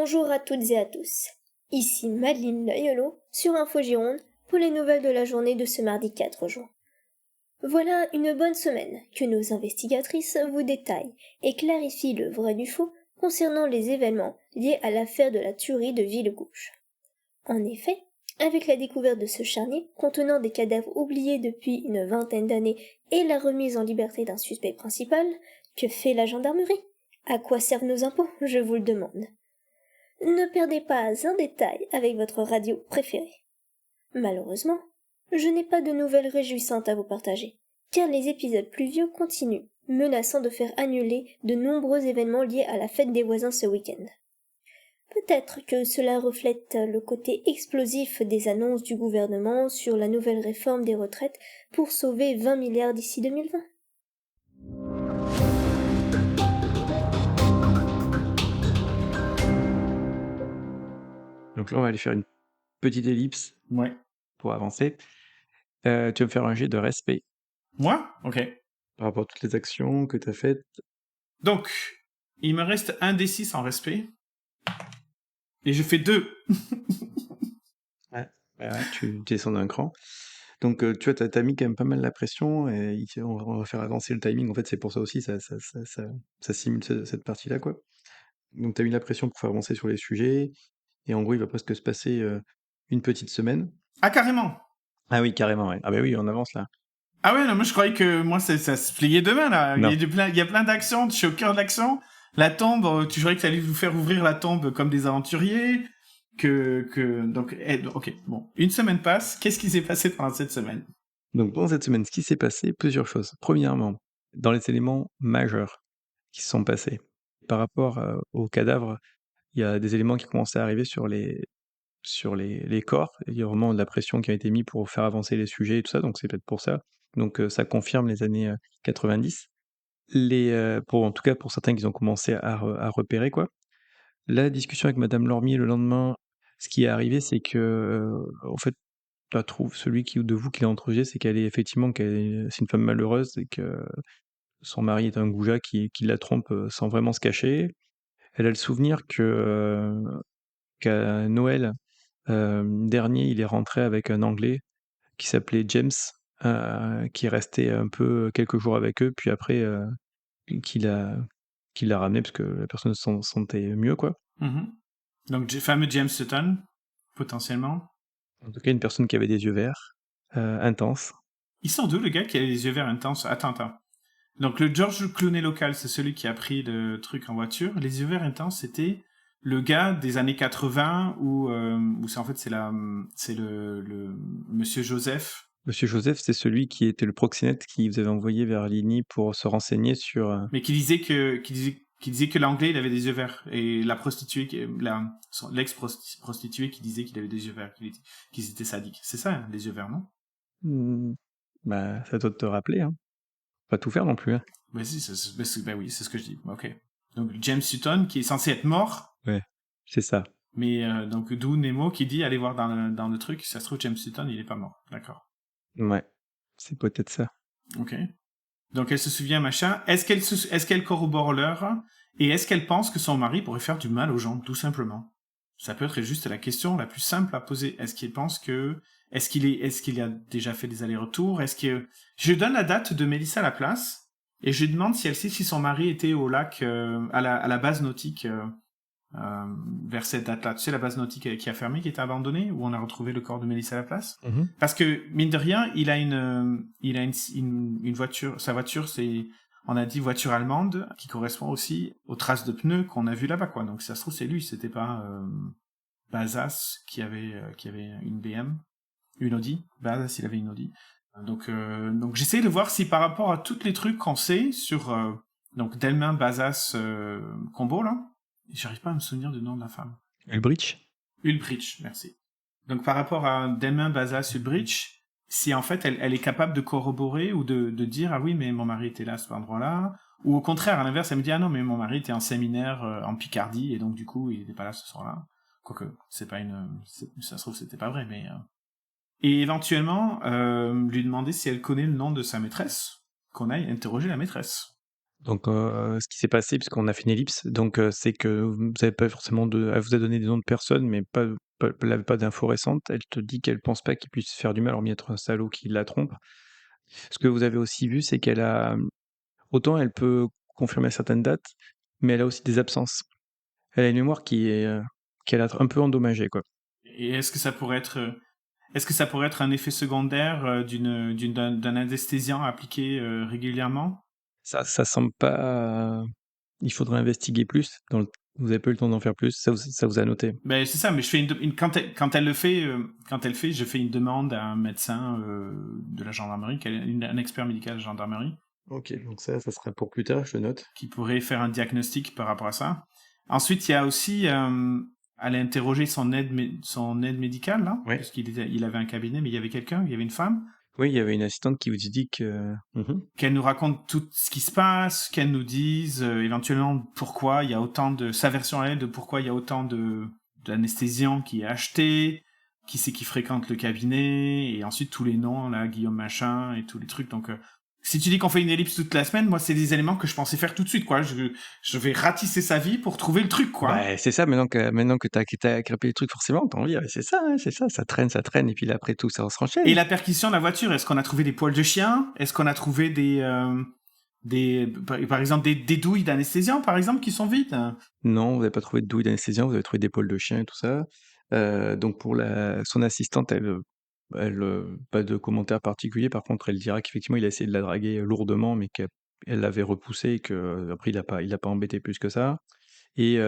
Bonjour à toutes et à tous. Ici Madeleine Loyolo sur Info Gironde pour les nouvelles de la journée de ce mardi 4 juin. Voilà une bonne semaine que nos investigatrices vous détaillent et clarifient le vrai du faux concernant les événements liés à l'affaire de la tuerie de Villegouge. En effet, avec la découverte de ce charnier contenant des cadavres oubliés depuis une vingtaine d'années et la remise en liberté d'un suspect principal, que fait la gendarmerie? À quoi servent nos impôts, je vous le demande. Ne perdez pas un détail avec votre radio préférée. Malheureusement, je n'ai pas de nouvelles réjouissantes à vous partager, car les épisodes pluvieux continuent, menaçant de faire annuler de nombreux événements liés à la fête des voisins ce week-end. Peut-être que cela reflète le côté explosif des annonces du gouvernement sur la nouvelle réforme des retraites pour sauver 20 milliards d'ici 2020. Donc là, on va aller faire une petite ellipse pour avancer. Tu vas me faire un jet de respect Moi? Ok. par rapport à toutes les actions que tu as faites. Donc, il me reste un D6 en respect. Et je fais 2. Ouais, tu descends d'un cran. Donc, tu vois, t'as mis quand même pas mal la pression et on va faire avancer le timing. En fait, c'est pour ça aussi, ça simule cette partie-là, quoi. Donc, t'as mis la pression pour faire avancer sur les sujets. Et en gros, il va presque se passer une petite semaine. Ah, carrément. Ah oui, carrément, ouais. Ah bah oui, on avance là. Ah ouais, non, moi je croyais que moi ça se pliait demain là. Non. Il y a plein d'actions, je suis au cœur de l'action. La tombe, tu croyais que ça allait vous faire ouvrir la tombe comme des aventuriers. Donc, ok, bon. Une semaine passe, qu'est-ce qui s'est passé pendant cette semaine? Donc, pendant cette semaine, ce qui s'est passé, plusieurs choses. Premièrement, dans les éléments majeurs qui se sont passés, par rapport aux cadavres, il y a des éléments qui commençaient à arriver sur les corps. Il y a vraiment de la pression qui a été mise pour faire avancer les sujets et tout ça, donc c'est peut-être pour ça. Donc, ça confirme les années 90. En tout cas, pour certains qui ont commencé à repérer, quoi. La discussion avec Madame Lormier le lendemain, ce qui est arrivé, c'est que, en fait, celui de vous qui l'a interrogé, c'est c'est une femme malheureuse et que son mari est un goujat qui la trompe sans vraiment se cacher. Elle a le souvenir qu'à Noël dernier, il est rentré avec un Anglais qui s'appelait James, qui est resté un peu quelques jours avec eux, puis après qu'il a qu'il l'a ramené parce que la personne se sentait mieux, quoi. Mhm. Donc, fameux James Sutton, potentiellement. En tout cas, une personne qui avait des yeux verts, intenses. Il sort d'où le gars qui a les yeux verts intenses? Attends. Donc le George Clooney local, c'est celui qui a pris le truc en voiture. Les yeux verts intenses, c'était le gars des années 80 où c'est le Monsieur Joseph. Monsieur Joseph, c'est celui qui était le proxénète qui vous avait envoyé vers Ligny pour se renseigner sur... Mais qui disait que l'anglais il avait des yeux verts et la prostituée l'ex-prostituée qui disait qu'il avait des yeux verts, qu'ils étaient sadiques. C'est ça, hein, les yeux verts, non? Bah, ça doit te rappeler, hein. Pas tout faire non plus, hein. Bah si, oui, c'est ce que je dis. Ok. Donc James Sutton qui est censé être mort. Ouais, c'est ça. Mais donc d'où Nemo qui dit allez voir dans le truc, si ça se trouve James Sutton il est pas mort. D'accord. Ouais, c'est peut-être ça. Ok. Donc elle se souvient machin. Est-ce qu'elle corrobore l'heure et est-ce qu'elle pense que son mari pourrait faire du mal aux gens tout simplement? Ça peut être juste la question la plus simple à poser. Est-ce qu'il a déjà fait des allers-retours? Je lui donne la date de Mélissa Laplace et je lui demande si elle sait si son mari était au lac à la base nautique. Vers cette date-là. Tu sais, la base nautique qui a fermé, qui était abandonnée, où on a retrouvé le corps de Mélissa Laplace. Mhm. Parce que, mine de rien, il a une voiture, sa voiture, on a dit voiture allemande, qui correspond aussi aux traces de pneus qu'on a vues là-bas, quoi. Donc, si ça se trouve, c'est lui, c'était pas, Bazas qui avait une BM, une Audi. Bazas, il avait une Audi. Donc j'essaie de voir si par rapport à tous les trucs qu'on sait sur, donc, Delmain, Bazas, combo, là, j'arrive pas à me souvenir du nom de la femme. Ulbricht. Ulbricht, merci. Donc par rapport à Delmain, Bazas, Ulbricht, si en fait elle est capable de corroborer ou de dire ah oui mais mon mari était là à cet endroit-là, ou au contraire à l'inverse elle me dit ah non mais mon mari était en séminaire en Picardie et donc du coup il était pas là ce soir-là. Quoique ça se trouve c'était pas vrai mais et éventuellement lui demander si elle connaît le nom de sa maîtresse, qu'on aille interroger la maîtresse. Donc, ce qui s'est passé, puisqu'on a fait une ellipse, donc, c'est que vous avez pas forcément elle vous a donné des noms de personnes, mais pas d'infos récentes. Elle te dit qu'elle pense pas qu'il puisse faire du mal, hormis être un salaud qui la trompe. Ce que vous avez aussi vu, c'est qu'elle a, autant elle peut confirmer certaines dates, mais elle a aussi des absences. Elle a une mémoire qui a l'air un peu endommagée, quoi. Et est-ce que ça pourrait être un effet secondaire d'un anesthésiant appliqué régulièrement? Ça semble pas. Il faudrait investiguer plus. Vous avez pas eu le temps d'en faire plus. Ça vous a noté. Ben c'est ça, mais je fais quand elle le fait, je fais une demande à un médecin de la gendarmerie, un expert médical de gendarmerie, Ok, donc ça sera pour plus tard, je le note. qui pourrait faire un diagnostic par rapport à ça. Ensuite, il y a aussi, elle a interrogé son aide médicale là, Ouais. il avait un cabinet, mais il y avait quelqu'un, il y avait une femme. Oui, il y avait une assistante qui vous dit que. Qu'elle nous raconte tout ce qui se passe, qu'elle nous dise éventuellement pourquoi il y a autant de sa version à elle de pourquoi il y a autant de d'anesthésiants qui est acheté, qui c'est qui fréquente le cabinet, et ensuite tous les noms là, Guillaume machin et tous les trucs. Donc si tu dis qu'on fait une ellipse toute la semaine, moi c'est des éléments que je pensais faire tout de suite quoi. Je vais ratisser sa vie pour trouver le truc quoi. Bah, c'est ça, maintenant que t'as crêpé les trucs, forcément, t'as envie, ouais, c'est ça, hein, c'est ça, ça traîne, et puis là, après tout, ça se renchaîne. Et la perquisition de la voiture, est-ce qu'on a trouvé des poils de chien? Est-ce qu'on a trouvé par exemple des douilles d'anesthésiant par exemple qui sont vides? Non, vous n'avez pas trouvé de douille d'anesthésiant, vous avez trouvé des poils de chien et tout ça. Donc pour son assistante, pas de commentaires particuliers. Par contre, elle dira qu'effectivement, il a essayé de la draguer lourdement, mais qu'elle l'avait repoussé et que après il l'a pas embêté plus que ça. Et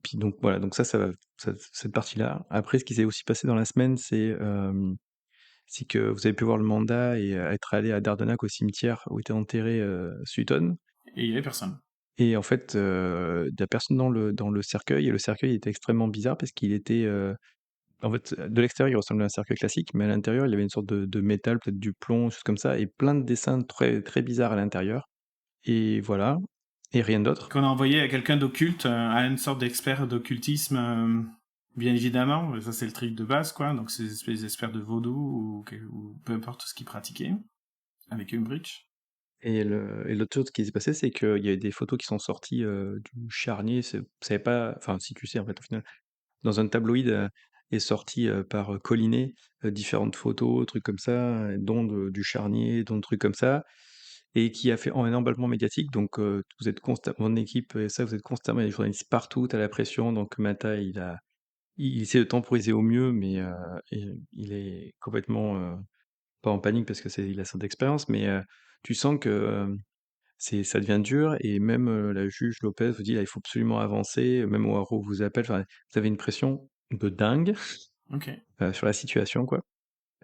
puis donc voilà, donc cette partie-là. Après, ce qui s'est aussi passé dans la semaine, c'est que vous avez pu voir le mandat et être allé à Dardenac au cimetière où était enterré Sutton. Et il y avait personne. Et en fait, il y a personne dans le cercueil, et le cercueil était extrêmement bizarre parce qu'il était, en fait, de l'extérieur, il ressemblait à un cercueil classique, mais à l'intérieur, il y avait une sorte de métal, peut-être du plomb, choses comme ça, et plein de dessins très, très bizarres à l'intérieur. Et voilà, et rien d'autre. Qu'on a envoyé à quelqu'un d'occulte, à une sorte d'expert d'occultisme, bien évidemment. Ça, c'est le truc de base, quoi. Donc, c'est des espèces d'experts de vaudou ou peu importe ce qu'ils pratiquaient avec Umbridge. Et l'autre chose qui s'est passé, c'est qu'il y avait des photos qui sont sorties du charnier. Vous savez pas, enfin, si tu sais, en fait, au final, dans un tabloïd est sorti par Collinet différentes photos, trucs comme ça, dont du charnier, dont de trucs comme ça, et qui a fait un emballement médiatique. Donc, vous êtes constamment, mon équipe et ça, vous êtes constamment, il y a des journalistes partout, à la pression. Donc, Mata, il essaie de temporiser au mieux, mais il est complètement pas en panique parce que il a son expérience, mais tu sens que ça devient dur, et même la juge Lopez vous dit là, il faut absolument avancer, même Oaro vous appelle, enfin, vous avez une pression de dingue Ok. sur la situation, quoi.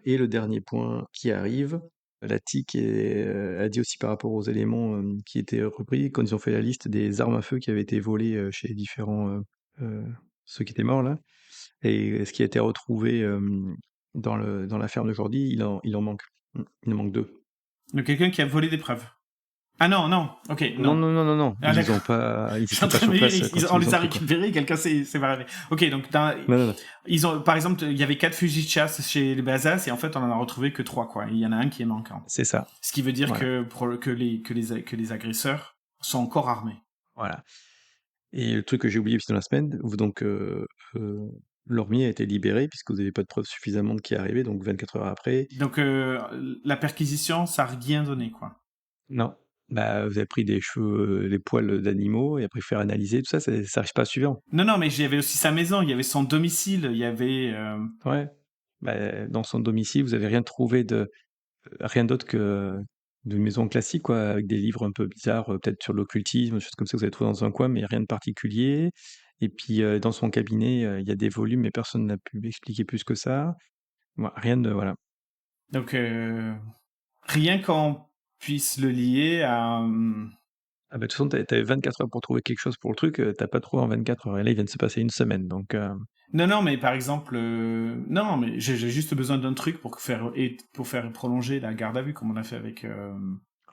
Et le dernier point qui arrive, la TIC a dit aussi par rapport aux éléments qui étaient repris, quand ils ont fait la liste des armes à feu qui avaient été volées chez les différents euh, ceux qui étaient morts là, et ce qui a été retrouvé dans la ferme d'aujourd'hui, il en manque. Il en manque 2. Donc, quelqu'un qui a volé des preuves. Ah non, non, ok, Non, non. non, non, non, non. Ah, d'accord. Ils Je suis en étaient pas train de sur me place dire, quand on ils les ont a pris, quoi. récupérés, quelqu'un c'est pas arrivé. Ok, donc Non, non, non. ils ont, par exemple, il y avait 4 fusils de chasse chez les Bazas et en fait on en a retrouvé que 3 quoi. Il y en a un qui est manquant. C'est ça. Ce qui veut dire Voilà. que les agresseurs sont encore armés. Voilà. Et le truc que j'ai oublié aussi dans la semaine, donc Lormier a été libéré puisque vous n'avez pas de preuves suffisamment qui est arrivé, donc 24 heures après. Donc la perquisition, ça a rien donné quoi. Non. Bah, vous avez pris des cheveux, les poils d'animaux, et après faire analyser, tout ça, ça n'arrive pas suivant. Non, non, mais il y avait aussi sa maison, il y avait son domicile, il y avait. Ouais. Bah, dans son domicile, vous avez rien d'autre que d'une maison classique, quoi, avec des livres un peu bizarres, peut-être sur l'occultisme, des choses comme ça que vous avez trouvé dans un coin, mais rien de particulier. Et puis dans son cabinet, il y a des volumes, mais personne n'a pu expliquer plus que ça. Rien de voilà. Donc rien qu'on puisse le lier à. Ah bah, de toute façon, t'avais 24 heures pour trouver quelque chose pour le truc, t'as pas trouvé en 24 heures. Et là, il vient de se passer une semaine, donc Non, non, mais par exemple, non, mais j'ai juste besoin d'un truc pour faire prolonger la garde à vue comme on a fait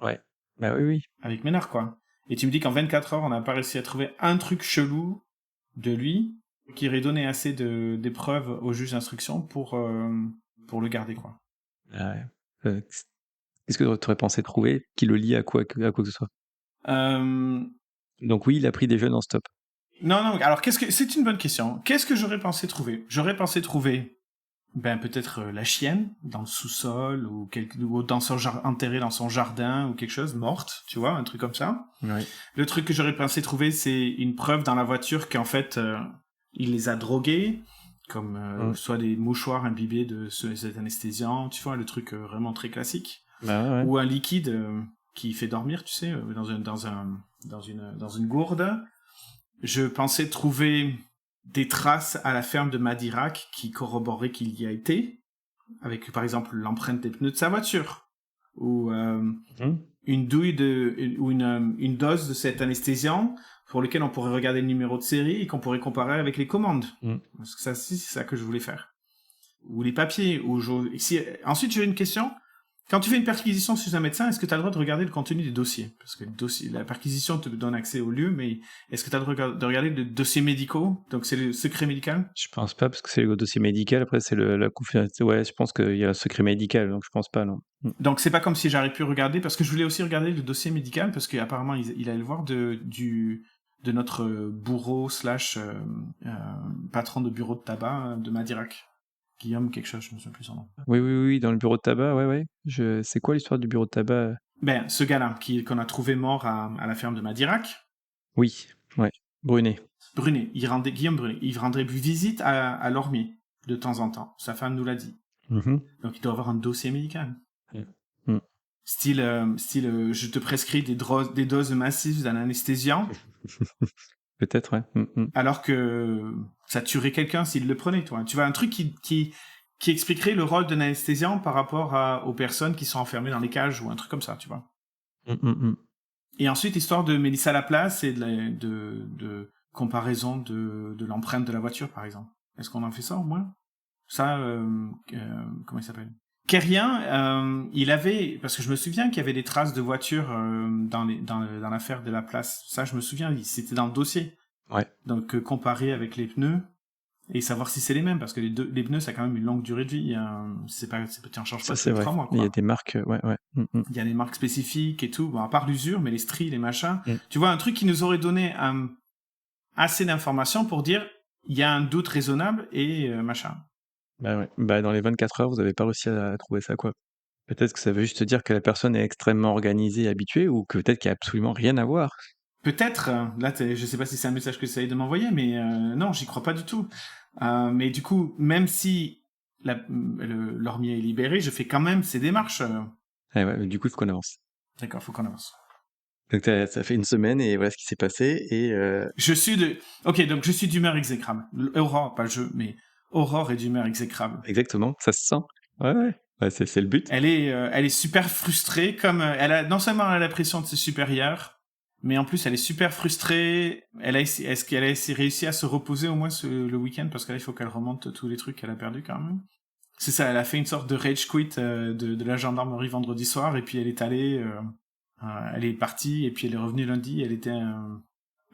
ouais. Bah oui, oui. avec Ménard quoi. Et tu me dis qu'en 24 heures, on n'a pas réussi à trouver un truc chelou de lui qui aurait donné assez des preuves au juge d'instruction pour le garder quoi. Ah ouais. Qu'est-ce que tu aurais pensé trouver qui le lie à quoi que ce soit? Euh, Donc oui, il a pris des jeunes en stop. Non, alors c'est une bonne question. Qu'est-ce que j'aurais pensé trouver? J'aurais pensé trouver peut-être la chienne dans le sous-sol ou enterrée dans son jardin ou quelque chose, morte, tu vois, un truc comme ça. Ouais. Le truc que j'aurais pensé trouver, c'est une preuve dans la voiture qu'en fait, il les a drogués, comme soit des mouchoirs imbibés de cet anesthésiant, tu vois, le truc vraiment très classique. Bah ouais. Ou un liquide qui fait dormir, tu sais, dans une gourde. Je pensais trouver des traces à la ferme de Madirac qui corroboraient qu'il y a été, avec par exemple l'empreinte des pneus de sa voiture, ou une douille ou une dose de cet anesthésiant pour lequel on pourrait regarder le numéro de série et qu'on pourrait comparer avec les commandes. Parce que c'est ça que je voulais faire. Ou les papiers. Ensuite, j'ai une question. Quand tu fais une perquisition chez un médecin, est-ce que tu as le droit de regarder le contenu des dossiers? Parce que la perquisition te donne accès au lieu, mais est-ce que tu as le droit de regarder les dossiers médicaux? Donc c'est le secret médical? Je pense pas, parce que c'est le dossier médical, après c'est la confidentialité. Ouais, je pense qu'il y a un secret médical, donc je pense pas, non. Donc c'est pas comme si j'aurais pu regarder, parce que je voulais aussi regarder le dossier médical, parce qu'apparemment il allait le voir de notre bourreau / patron de bureau de tabac de Madirac. Guillaume quelque chose, je me souviens plus son nom. Oui, dans le bureau de tabac, ouais. C'est quoi l'histoire du bureau de tabac? Ce gars-là, qu'on a trouvé mort à la ferme de Madirac. Oui, ouais, Brunet. Guillaume Brunet, il rendrait visite à Lormier, de temps en temps. Sa femme nous l'a dit. Donc il doit avoir un dossier médical. Style, je te prescris des doses massives d'un anesthésiant. Peut-être, ouais. Alors que ça tuerait quelqu'un s'il le prenait, toi. Tu vois, un truc qui expliquerait le rôle d'un anesthésiant par rapport aux personnes qui sont enfermées dans les cages ou un truc comme ça, tu vois. Et ensuite, histoire de Mélissa Laplace et de comparaison de l'empreinte de la voiture, par exemple. Est-ce qu'on en fait ça au moins? Ça, comment il s'appelle? Kérien, il avait, parce que je me souviens qu'il y avait des traces de voiture dans l'affaire de Laplace. Ça, je me souviens, c'était dans le dossier. Ouais. Donc, comparer avec les pneus et savoir si c'est les mêmes, parce que les pneus, ça a quand même une longue durée de vie. Tu en changes pas tous les 3 mois, quoi. Il y a des marques, ouais. Il y a des marques spécifiques et tout, bon, à part l'usure, mais les stries, les machins. Tu vois, un truc qui nous aurait donné assez d'informations pour dire, il y a un doute raisonnable et machin. Bah ouais. Bah dans les 24 heures, vous avez pas réussi à trouver ça, quoi. Peut-être que ça veut juste dire que la personne est extrêmement organisée et habituée, ou que peut-être qu'il y a absolument rien à voir. Peut-être, là, je sais pas si c'est un message que tu essayes de m'envoyer, mais non, j'y crois pas du tout. Mais du coup, même si Lormier est libéré, je fais quand même ces démarches. Ouais, du coup, il faut qu'on avance. D'accord, faut qu'on avance. Donc ça fait une semaine et voilà ce qui s'est passé. Et donc je suis d'humeur exécrable. Aurore, pas je, mais Aurore est d'humeur exécrable. Exactement, ça se sent. Ouais, c'est le but. Elle est super frustrée, non seulement elle a la pression de ses supérieurs, mais en plus elle est super frustrée. Est-ce qu'elle a réussi à se reposer au moins le week-end, parce que là il faut qu'elle remonte tous les trucs qu'elle a perdus quand même. C'est ça, elle a fait une sorte de rage quit de la gendarmerie vendredi soir, et puis elle est allée, elle est partie, et puis elle est revenue lundi, elle était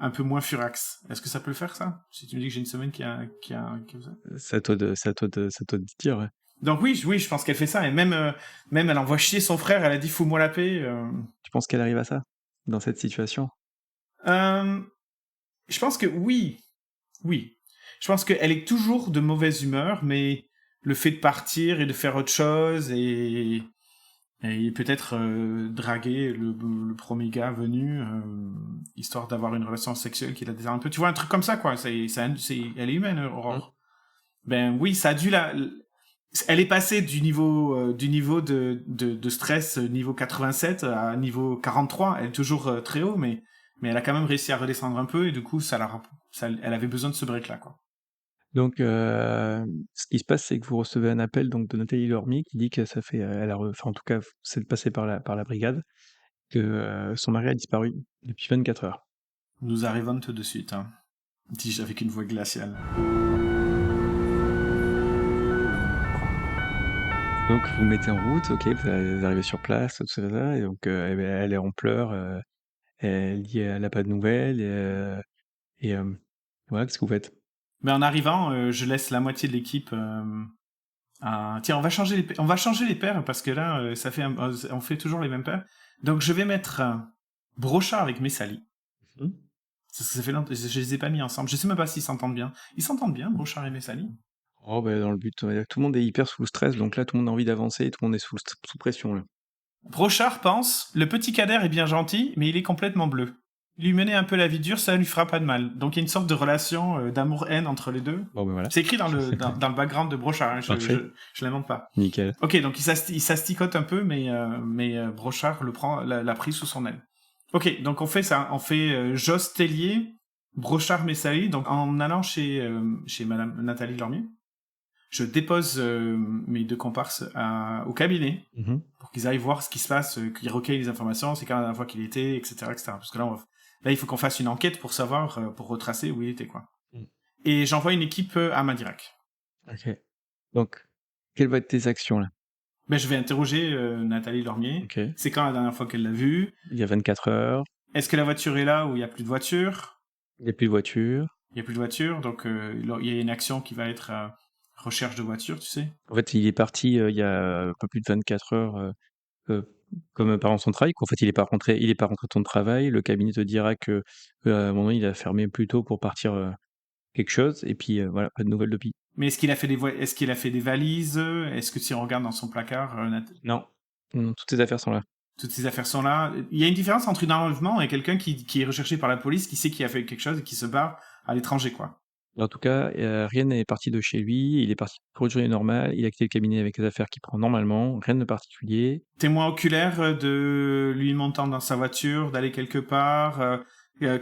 un peu moins furax. Est-ce que ça peut le faire, ça? Si tu me dis que j'ai une semaine qui a ça? C'est à toi de dire, ouais. Donc oui, je pense qu'elle fait ça, et même elle envoie chier son frère, elle a dit fous-moi la paix. Tu penses qu'elle arrive à ça, dans cette situation? Je pense que oui. Je pense qu'elle est toujours de mauvaise humeur, mais le fait de partir et de faire autre chose et peut-être draguer le premier gars venu, histoire d'avoir une relation sexuelle qui la désire un peu. Tu vois, un truc comme ça, quoi. Elle est humaine, Aurore. Ben oui, ça a dû elle est passée du niveau de stress niveau 87 à niveau 43. Elle est toujours très haut, mais elle a quand même réussi à redescendre un peu, et du coup, elle avait besoin de ce break-là, quoi. Donc, ce qui se passe, c'est que vous recevez un appel donc de Nathalie Lormier qui dit que ça fait, enfin en tout cas, c'est passé par la brigade, que son mari a disparu depuis 24 heures. Nous arrivons tout de suite, hein, dis-je avec une voix glaciale. Donc vous mettez en route, ok, vous arrivez sur place, tout ça, et donc elle est en pleurs, elle dit elle n'a pas de nouvelles, et voilà, qu'est-ce que vous faites? Mais en arrivant, je laisse la moitié de l'équipe. Tiens, on va changer les paires, parce que là, on fait toujours les mêmes paires. Donc je vais mettre Brochard avec Messali. Mhm. Ça fait longtemps, je les ai pas mis ensemble. Je sais même pas s'ils s'entendent bien. Ils s'entendent bien, Brochard et Messali? Oh, bah, dans le but, tout le monde est hyper sous le stress, donc là, tout le monde a envie d'avancer, tout le monde est sous pression, là. Brochard pense, le petit Kader est bien gentil, mais il est complètement bleu. Lui mener un peu la vie dure, ça lui fera pas de mal. Donc il y a une sorte de relation d'amour-haine entre les deux. Bon, ben voilà, C'est écrit dans le background de Brochard, hein, parfait, je l'invente pas. nickel. Ok, donc il s'asticote un peu, mais Brochard l'a pris sous son aile. Ok, donc on fait ça, on fait Joss Tellier, Brochard Messali, donc en allant chez Madame Nathalie Lormier, je dépose mes deux comparses au cabinet Mhm. pour qu'ils aillent voir ce qui se passe, qu'ils recueillent les informations, c'est quand la dernière fois qu'il était, etc., etc. Parce que là, il faut qu'on fasse une enquête pour savoir, pour retracer où il était, quoi. Mm. Et j'envoie une équipe à Madirac. Ok. Donc, quelles vont être tes actions, là? Ben, je vais interroger Nathalie Lormier. Ok. C'est quand la dernière fois qu'elle l'a vue? Il y a 24 heures, Est-ce que la voiture est là ou il n'y a plus de voiture? il n'y a plus de voiture. Il n'y a plus de voiture, donc il y a une action qui va être recherche de voiture, tu sais. En fait, il est parti il y a un peu plus de 24 heures, euh, comme pendant son travail, qu'en fait, il est pas rentré de son travail. Le cabinet te dira que à un moment, il a fermé plus tôt pour partir quelque chose, et puis voilà, pas de nouvelles depuis. Mais est-ce qu'il a fait est-ce qu'il a fait des valises? Est-ce que si on regarde dans son placard, Non. Non, toutes ces affaires sont là. toutes ces affaires sont là? Il y a une différence entre un enlèvement et quelqu'un qui est recherché par la police, qui sait qu'il a fait quelque chose et qui se barre à l'étranger, quoi. En tout cas, rien n'est parti de chez lui. Il est parti pour une journée normale. Il a quitté le cabinet avec les affaires qu'il prend normalement. Rien de particulier. Témoin oculaire de lui montant dans sa voiture, d'aller quelque part,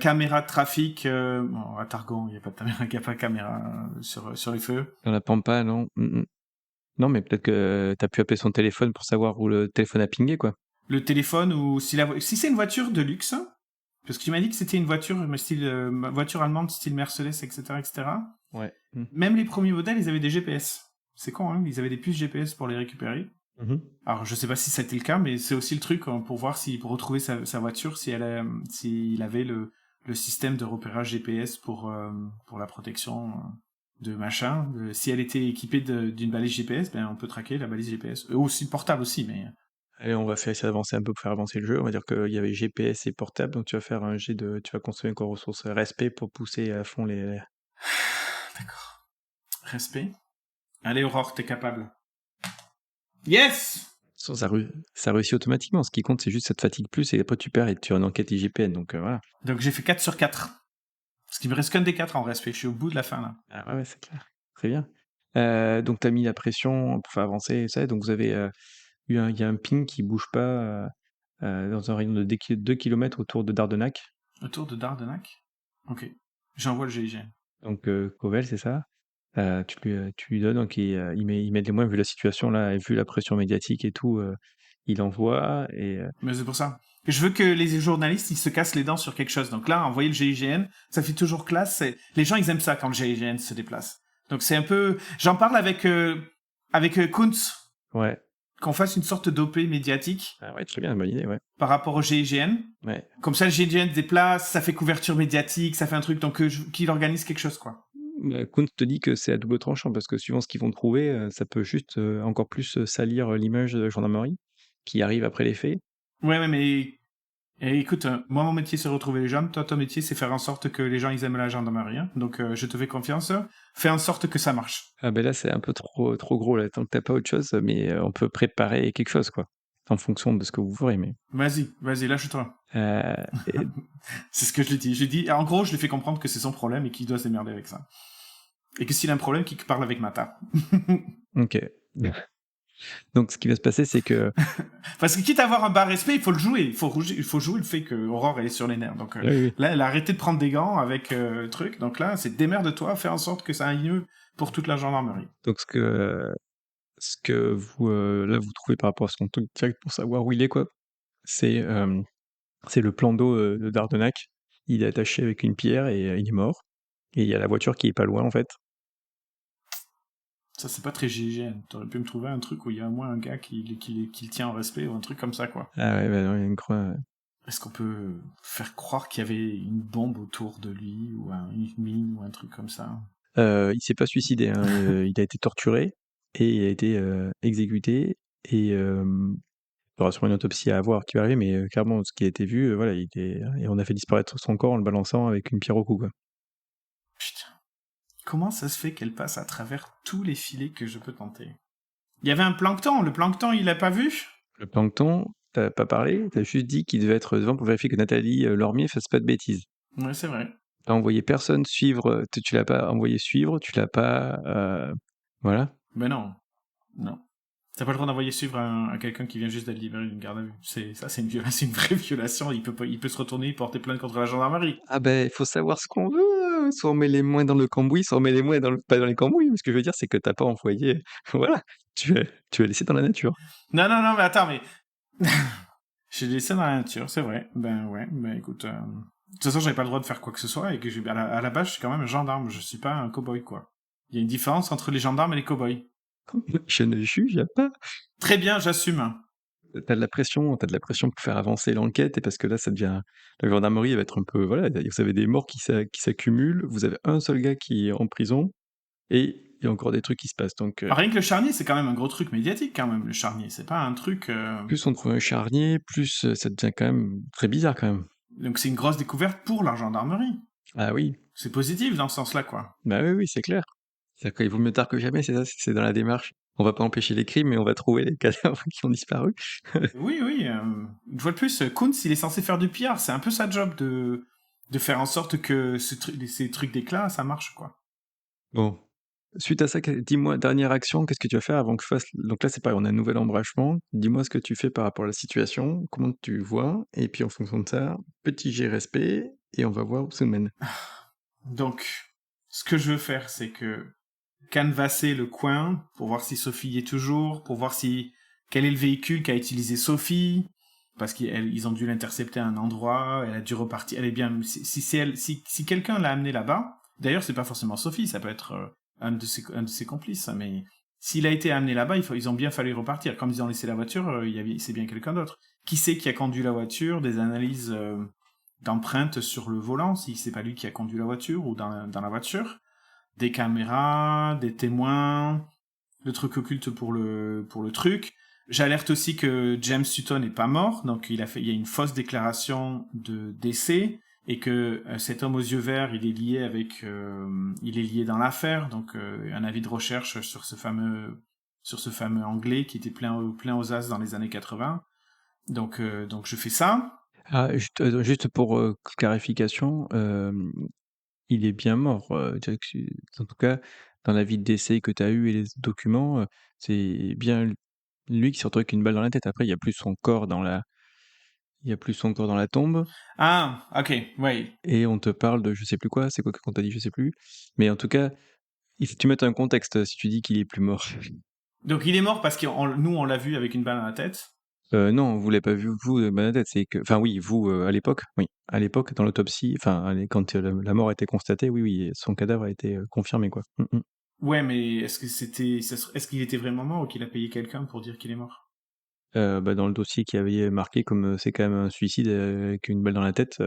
caméra de trafic, bon, à Targon, il n'y a pas de caméra sur les feux. Dans la pampa, non. Non, mais peut-être que t'as pu appeler son téléphone pour savoir où le téléphone a pingé, quoi. Le téléphone ou si c'est une voiture de luxe, parce que tu m'as dit que c'était une voiture, voiture allemande style Mercedes, etc., etc. Ouais. Même les premiers modèles, ils avaient des GPS. C'est con, hein, ils avaient des puces GPS pour les récupérer. Alors, je sais pas si c'était le cas, mais c'est aussi le truc pour voir pour retrouver sa voiture, s'il avait le système de repérage GPS pour la protection de machin. Si elle était équipée d'une balise GPS, ben on peut traquer la balise GPS. Aussi portable aussi, mais. Allez, on va essayer d'avancer un peu pour faire avancer le jeu. On va dire qu'il y avait GPS et portable, donc tu vas faire tu vas consommer encore ressources respect pour pousser à fond les. D'accord. Respect. Allez, Aurore, t'es capable. Yes! Ça réussit automatiquement. Ce qui compte, c'est juste que ça te fatigue plus et après tu perds et tu as une enquête IGPN. Donc voilà. Donc j'ai fait 4 sur 4. Parce qu'il me reste qu'un des 4 en respect. Je suis au bout de la fin là. Ah ouais, c'est clair. Très bien. Donc tu as mis la pression pour faire avancer ça. Donc vous avez il y a un ping qui bouge pas dans un rayon de 2 km autour de Dardenac. Autour de Dardenac. Ok. J'envoie le GIGN. Donc Covel, c'est ça. Tu lui donnes, donc il met les moyens, vu la situation là, et vu la pression médiatique et tout, il envoie et Mais c'est pour ça. Je veux que les journalistes, ils se cassent les dents sur quelque chose. Donc là, envoyer le GIGN, ça fait toujours classe. Les gens, ils aiment ça quand le GIGN se déplace. Donc c'est un peu... J'en parle avec Kuntz, ouais. qu'on fasse une sorte d'OP médiatique Ah ouais, très bien, bonne idée, ouais. par rapport au GIGN. Ouais. Comme ça, le GIGN se déplace, ça fait couverture médiatique, ça fait un truc, donc qu'il organise quelque chose, quoi. Kuntz te dit que c'est à double tranchant parce que suivant ce qu'ils vont trouver, ça peut juste encore plus salir l'image de la gendarmerie qui arrive après les faits. Ouais, mais écoute, moi, mon métier, c'est retrouver les gens. Toi, ton métier, c'est faire en sorte que les gens, ils aiment la gendarmerie. Hein. Donc, je te fais confiance. Fais en sorte que ça marche. Ah ben là, c'est un peu trop gros, là, tant que t'as pas autre chose, mais on peut préparer quelque chose, quoi, en fonction de ce que vous ferez, mais... Vas-y, lâche-toi. Et- C'est ce que je lui dis. Je lui dis, en gros, je lui fais comprendre que c'est son problème et qu'il doit se démerder avec ça. Et que s'il a un problème, qu'il parle avec Mata. Ok. Donc, ce qui va se passer, c'est que... Parce que quitte à avoir un bas respect, il faut le jouer. Il faut jouer le fait que Aurore, elle est sur les nerfs. Donc, Oui. là, elle a arrêté de prendre des gants avec le truc. Donc là, c'est démerde-toi, fais en sorte que ça aille mieux pour toute la gendarmerie. Donc, ce que vous, là, vous trouvez par rapport à son truc direct pour savoir où il est, quoi, c'est le plan d'eau de Dardenac. Il est attaché avec une pierre et il est mort. Et il y a la voiture qui est pas loin, en fait. Ça, c'est pas très GIGN. T'aurais pu me trouver un truc où il y a au moins un gars qui le tient en respect ou un truc comme ça, quoi. Ah ouais, bah non, il y a une croix. Est-ce qu'on peut faire croire qu'il y avait une bombe autour de lui ou une mine ou un truc comme ça? Il s'est pas suicidé, hein, il a été torturé et il a été exécuté. Et Il y aura sûrement une autopsie à avoir qui va arriver, mais clairement, ce qui a été vu, voilà, et on a fait disparaître son corps en le balançant avec une pierre au cou, quoi. Putain. Comment ça se fait qu'elle passe à travers tous les filets que je peux tenter? Il y avait un plancton. Le plancton, il l'a pas vu? Le plancton, t'as pas parlé, t'as juste dit qu'il devait être devant pour vérifier que Nathalie Lormier fasse pas de bêtises. Ouais, c'est vrai. T'as envoyé personne suivre, tu l'as pas envoyé suivre, tu l'as pas... voilà. Ben non. Non. T'as pas le droit d'envoyer suivre à quelqu'un qui vient juste d'être libéré d'une garde à vue. C'est une vraie violation. Il peut se retourner et porter plainte contre la gendarmerie. Ah ben, il faut savoir ce qu'on veut. Soit on met les moins dans le cambouis, soit on met les moins pas dans les cambouis. Mais ce que je veux dire, c'est que t'as pas envoyé... voilà. Tu as laissé dans la nature. Non, mais attends, mais... J'ai laissé dans la nature, c'est vrai. Ben ouais, ben écoute... De toute façon, j'avais pas le droit de faire quoi que ce soit et que à la base, je suis quand même un gendarme. Je suis pas un cow-boy, quoi. Il y a une différence entre les gendarmes et les cow-boys. Je ne juge pas. Très bien, j'assume. T'as de la pression pour faire avancer l'enquête, et parce que là, ça devient... La gendarmerie va être un peu... Voilà, vous avez des morts qui s'accumulent, vous avez un seul gars qui est en prison, et il y a encore des trucs qui se passent. Donc, Rien que le charnier, c'est quand même un gros truc médiatique, quand même, le charnier. C'est pas un truc... plus on trouve un charnier, plus ça devient quand même très bizarre, quand même. Donc c'est une grosse découverte pour la gendarmerie. Ah oui, C'est positif dans ce sens-là, quoi. bah oui, c'est clair. C'est-à-dire qu'il vaut mieux tard que jamais, c'est ça, c'est dans la démarche. On va pas empêcher les crimes, mais on va trouver les cadavres qui ont disparu. Oui, une fois de plus, Kuntz, il est censé faire du PR. C'est un peu sa job de faire en sorte que ces trucs d'éclat, ça marche, quoi. Bon. Suite à ça, dis-moi, dernière action, qu'est-ce que tu vas faire avant que je fasse... Donc là, c'est pareil, on a un nouvel embranchement. Dis-moi ce que tu fais par rapport à la situation, comment tu vois, et puis en fonction de ça, petit G respect, et on va voir où ça nous mène. Donc, ce que je veux faire, c'est que canvasser le coin pour voir si Sophie y est toujours, pour voir quel est le véhicule qu'a utilisé Sophie, parce qu'ils ont dû l'intercepter à un endroit, elle a dû repartir, elle est bien... Si quelqu'un l'a amené là-bas, d'ailleurs, c'est pas forcément Sophie, ça peut être un de ses complices, mais s'il a été amené là-bas, ils ont bien fallu repartir. Comme ils ont laissé la voiture, c'est bien quelqu'un d'autre. Qui c'est qui a conduit la voiture? Des analyses d'empreintes sur le volant, si c'est pas lui qui a conduit la voiture ou dans la voiture. Des caméras, des témoins, le truc occulte pour le truc. J'alerte aussi que James Sutton n'est pas mort, donc il y a une fausse déclaration de décès, et que cet homme aux yeux verts, il est lié dans l'affaire, donc un avis de recherche sur ce fameux anglais qui était plein aux as dans les années 80. Donc je fais ça. Ah, juste pour clarification, il est bien mort. En tout cas, dans la vie de décès que tu as eu et les documents, c'est bien lui qui s'est retrouvé avec une balle dans la tête. Après, il y a plus son corps dans la tombe. Ah, ok, ouais. Et on te parle de je sais plus quoi, c'est quoi qu'on t'a dit, je sais plus. Mais en tout cas, il faut que tu mettes un contexte si tu dis qu'il est plus mort. Donc il est mort parce que nous, on l'a vu avec une balle dans la tête. Non, vous l'avez pas vu, vous, de balle dans la tête. C'est que, enfin oui, vous, à l'époque, oui. À l'époque, dans l'autopsie, enfin, quand la mort a été constatée, oui, son cadavre a été confirmé, quoi. Ouais, mais est-ce qu'il était vraiment mort ou qu'il a payé quelqu'un pour dire qu'il est mort? Dans le dossier qui avait marqué comme c'est quand même un suicide avec une balle dans la tête,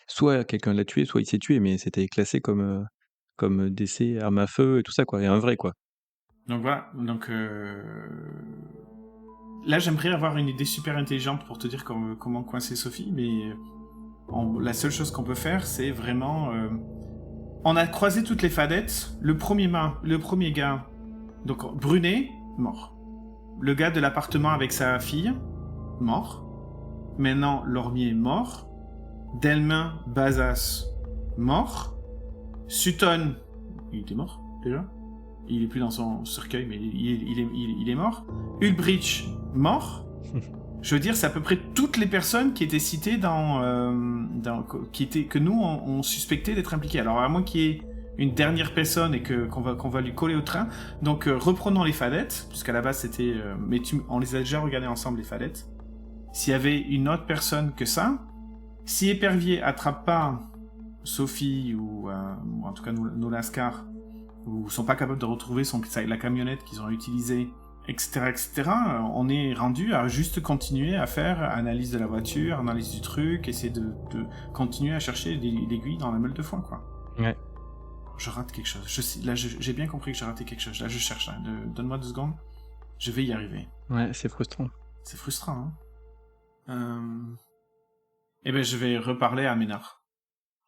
soit quelqu'un l'a tué, soit il s'est tué, mais c'était classé comme décès, arme à feu et tout ça, quoi, et un vrai, quoi. Donc voilà, là j'aimerais avoir une idée super intelligente pour te dire comment coincer Sophie, mais la seule chose qu'on peut faire, c'est vraiment... On a croisé toutes les fadettes, le premier gars, donc Brunet, mort. Le gars de l'appartement avec sa fille, mort. Maintenant, Lormier, mort. Delmain, Bazas, mort. Sutton, il était mort, déjà. Il est plus dans son cercueil, mais il est mort. Ulbricht, mort. Je veux dire, c'est à peu près toutes les personnes qui étaient citées que nous, on suspectait d'être impliquées. Alors, à moins qu'il y ait une dernière personne et qu'on va lui coller au train. Donc, reprenons les fadettes, puisqu'à la base, c'était... on les a déjà regardées ensemble, les fadettes. S'il y avait une autre personne que ça, si Épervier attrape pas Sophie ou en tout cas nos Lascar, ou sont pas capables de retrouver la camionnette qu'ils ont utilisée, etc., on est rendu à juste continuer à faire analyse de la voiture, analyse du truc, essayer de continuer à chercher l'aiguille dans la meule de foin, quoi. Ouais. Je rate quelque chose. J'ai bien compris que j'ai raté quelque chose. Là, je cherche. Donne-moi 2 secondes. Je vais y arriver. Ouais, c'est frustrant. C'est frustrant, Eh ben, je vais reparler à Ménard.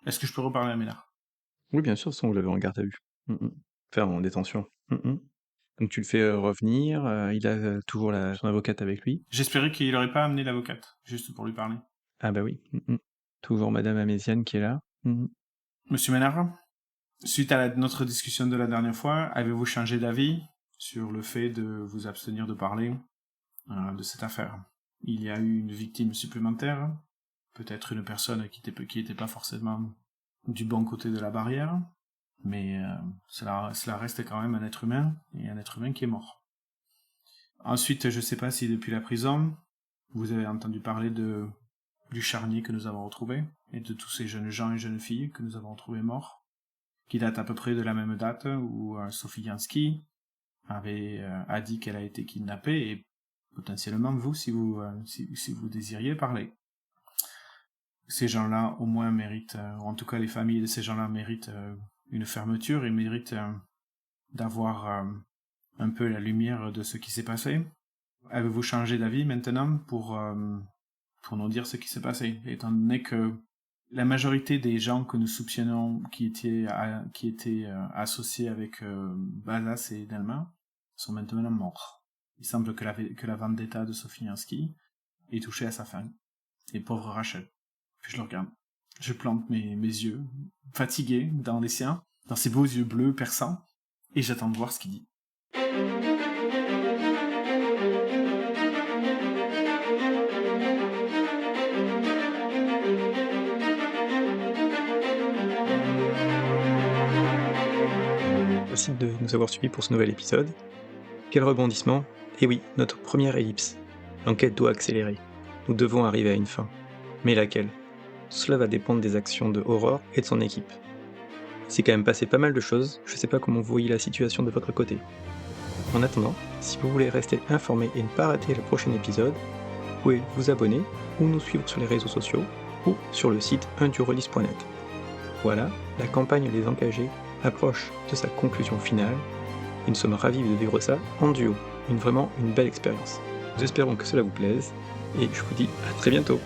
Est-ce que je peux reparler à Ménard? Oui, bien sûr, sinon vous l'avez en garde à vue. Enfin, en détention. Donc tu le fais revenir, il a toujours son avocate avec lui. J'espérais qu'il n'aurait pas amené l'avocate, juste pour lui parler. Ah bah oui. Toujours Madame Améziane qui est là. Monsieur Ménard, suite à notre discussion de la dernière fois, avez-vous changé d'avis sur le fait de vous abstenir de parler de cette affaire? Il y a eu une victime supplémentaire, peut-être une personne qui était pas forcément du bon côté de la barrière, mais cela reste quand même un être humain, et un être humain qui est mort. Ensuite, je sais pas si depuis la prison, vous avez entendu parler du charnier que nous avons retrouvé, et de tous ces jeunes gens et jeunes filles que nous avons retrouvés morts, qui datent à peu près de la même date où Sophie Jansky a dit qu'elle a été kidnappée, et potentiellement vous, si vous désiriez parler. Ces gens-là, au moins, méritent, ou en tout cas les familles de ces gens-là méritent une fermeture et méritent d'avoir un peu la lumière de ce qui s'est passé. Avez-vous changé d'avis maintenant pour nous dire ce qui s'est passé, étant donné que la majorité des gens que nous soupçonnons qui étaient associés avec Bazas et Delma sont maintenant morts. Il semble que la vendetta de Sophie Jansky est touchée à sa fin. Et pauvre Rachel. Puis je le regarde. Je plante mes yeux, fatigués, dans les siens, dans ses beaux yeux bleus perçants, et j'attends de voir ce qu'il dit. Merci de nous avoir suivis pour ce nouvel épisode. Quel rebondissement! Et oui, notre première ellipse. L'enquête doit accélérer. Nous devons arriver à une fin. Mais laquelle? Tout cela va dépendre des actions de Aurore et de son équipe. Il s'est quand même passé pas mal de choses, je sais pas comment vous voyez la situation de votre côté. En attendant, si vous voulez rester informé et ne pas rater le prochain épisode, vous pouvez vous abonner ou nous suivre sur les réseaux sociaux ou sur le site undurelis.net. Voilà, la campagne Les Engagés approche de sa conclusion finale et nous sommes ravis de vivre ça en duo. Vraiment une belle expérience. Nous espérons que cela vous plaise et je vous dis à très bientôt.